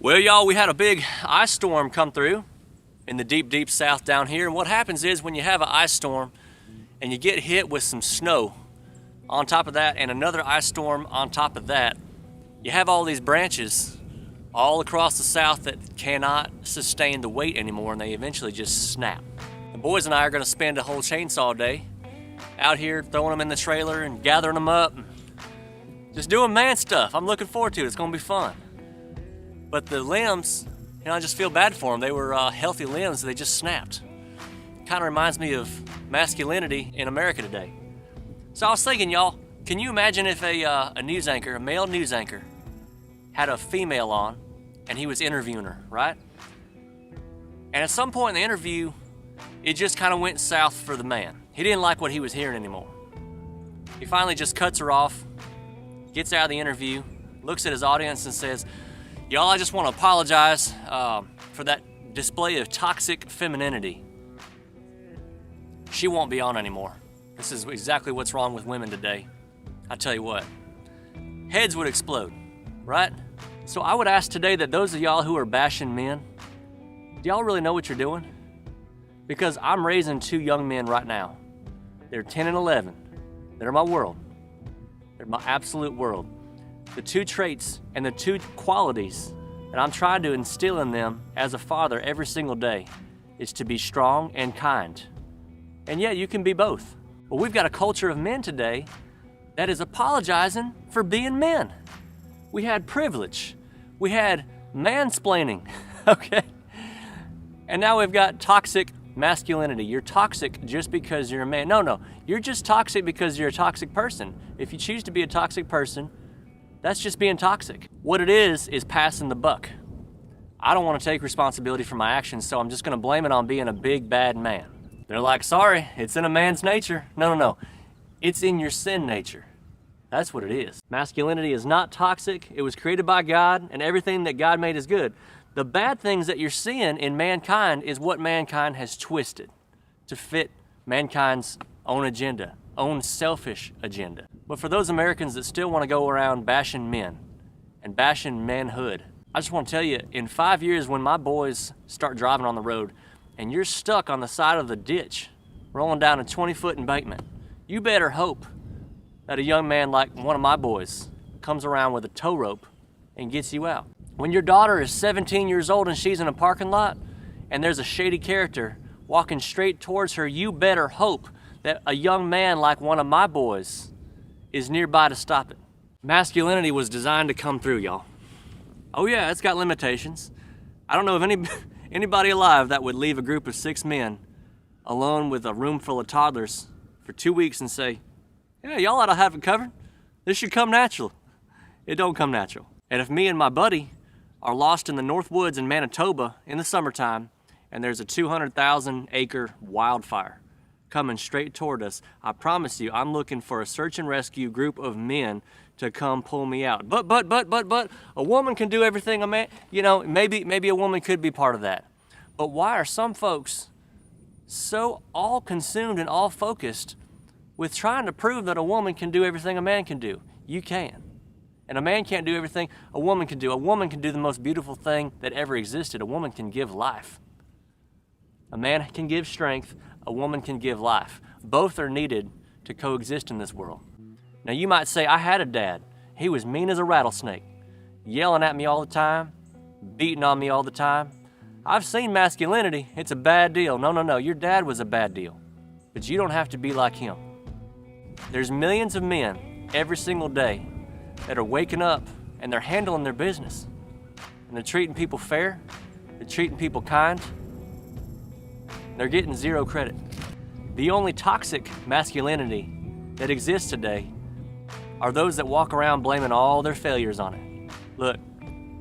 Well, y'all, we had a big ice storm come through in the deep, deep south down here. And what happens is when you have an ice storm and you get hit with some snow on top of that and another ice storm on top of that, you have all these branches all across the south that cannot sustain the weight anymore, and they eventually just snap. The boys and I are gonna spend a whole chainsaw day out here throwing them in the trailer and gathering them up and just doing man stuff. I'm looking forward to it. It's gonna be fun. But the limbs, I just feel bad for them. They were healthy limbs, they just snapped. Kind of reminds me of masculinity in America today. So I was thinking, y'all, can you imagine if a news anchor, a male news anchor, had a female on and he was interviewing her, right? And at some point in the interview, it just kind of went south for the man. He didn't like what he was hearing anymore. He finally just cuts her off, gets out of the interview, looks at his audience and says, y'all, I just want to apologize for that display of toxic femininity. She won't be on anymore. This is exactly what's wrong with women today. I tell you what, heads would explode, right? So I would ask today that those of y'all who are bashing men, do y'all really know what you're doing? Because I'm raising two young men right now. They're 10 and 11. They're my world. They're my absolute world. The two traits and the two qualities that I'm trying to instill in them as a father every single day is to be strong and kind. And yeah, you can be both. But we've got a culture of men today that is apologizing for being men. We had privilege. We had mansplaining, okay? And now we've got toxic masculinity. You're toxic just because you're a man. No, you're just toxic because you're a toxic person. If you choose to be a toxic person, that's just being toxic. What it is passing the buck. I don't want to take responsibility for my actions, so I'm just gonna blame it on being a big bad man. They're like, sorry, it's in a man's nature. No. It's in your sin nature. That's what it is. Masculinity is not toxic. It was created by God, and everything that God made is good. The bad things that you're seeing in mankind is what mankind has twisted to fit mankind's own agenda, own selfish agenda. But for those Americans that still want to go around bashing men and bashing manhood, I just want to tell you, in 5 years when my boys start driving on the road and you're stuck on the side of the ditch rolling down a 20-foot embankment, you better hope that a young man like one of my boys comes around with a tow rope and gets you out. When your daughter is 17 years old and she's in a parking lot and there's a shady character walking straight towards her, you better hope that a young man like one of my boys is nearby to stop it. Masculinity was designed to come through, y'all. Oh yeah, it's got limitations. I don't know of anybody alive that would leave a group of 6 men alone with a room full of toddlers for 2 weeks and say, yeah, y'all ought to have it covered. This should come natural. It don't come natural. And if me and my buddy are lost in the North Woods in Manitoba in the summertime and there's a 200,000 acre wildfire coming straight toward us, I promise you, I'm looking for a search and rescue group of men to come pull me out. But, a woman can do everything a man, maybe a woman could be part of that. But why are some folks so all consumed and all focused with trying to prove that a woman can do everything a man can do? You can. And a man can't do everything a woman can do. A woman can do the most beautiful thing that ever existed. A woman can give life. A man can give strength. A woman can give life. Both are needed to coexist in this world. Now you might say, I had a dad. He was mean as a rattlesnake, yelling at me all the time, beating on me all the time. I've seen masculinity. It's a bad deal. No. Your dad was a bad deal. But you don't have to be like him. There's millions of men every single day that are waking up and they're handling their business. And they're treating people fair. They're treating people kind. They're getting zero credit. The only toxic masculinity that exists today are those that walk around blaming all their failures on it. Look,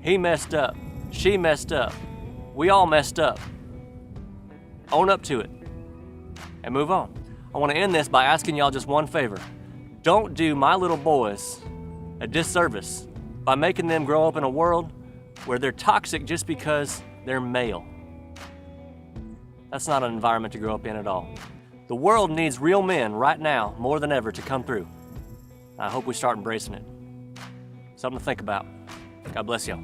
he messed up. She messed up. We all messed up. Own up to it and move on. I want to end this by asking y'all just one favor. Don't do my little boys a disservice by making them grow up in a world where they're toxic just because they're male. That's not an environment to grow up in at all. The world needs real men right now more than ever to come through. I hope we start embracing it. Something to think about. God bless y'all.